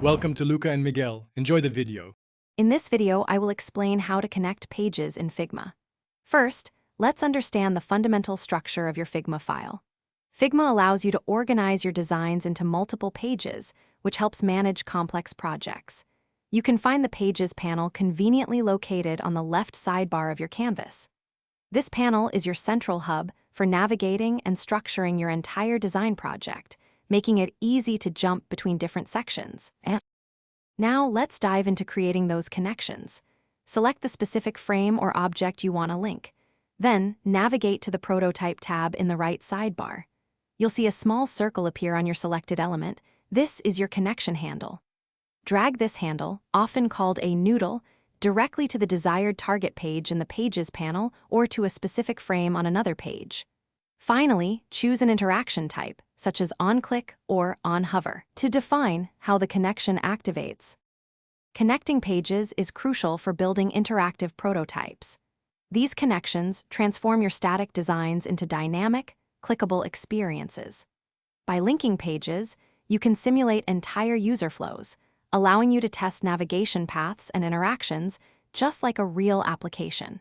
Welcome to Luca and Miguel. Enjoy the video. In this video, I will explain how to connect pages in Figma. First, let's understand the fundamental structure of your Figma file. Figma allows you to organize your designs into multiple pages, which helps manage complex projects. You can find the Pages panel conveniently located on the left sidebar of your canvas. This panel is your central hub for navigating and structuring your entire design project, making it easy to jump between different sections. Now let's dive into creating those connections. Select the specific frame or object you want to link. Then, navigate to the Prototype tab in the right sidebar. You'll see a small circle appear on your selected element. This is your connection handle. Drag this handle, often called a noodle, directly to the desired target page in the Pages panel or to a specific frame on another page. Finally, choose an interaction type, such as on-click or on-hover, to define how the connection activates. Connecting pages is crucial for building interactive prototypes. These connections transform your static designs into dynamic, clickable experiences. By linking pages, you can simulate entire user flows, allowing you to test navigation paths and interactions just like a real application.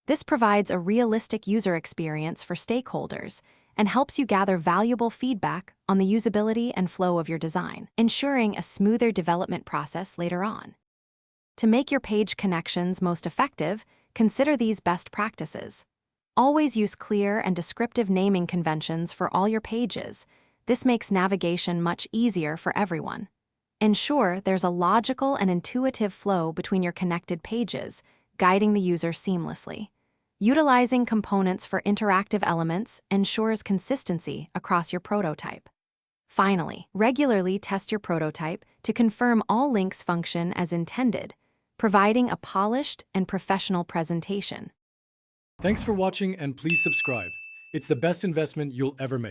This provides a realistic user experience for stakeholders and helps you gather valuable feedback on the usability and flow of your design, ensuring a smoother development process later on. To make your page connections most effective, consider these best practices. Always use clear and descriptive naming conventions for all your pages. This makes navigation much easier for everyone. Ensure there's a logical and intuitive flow between your connected pages, guiding the user seamlessly. Utilizing components for interactive elements ensures consistency across your prototype. Finally, regularly test your prototype to confirm all links function as intended, providing a polished and professional presentation. Thanks for watching and please subscribe. It's the best investment you'll ever make.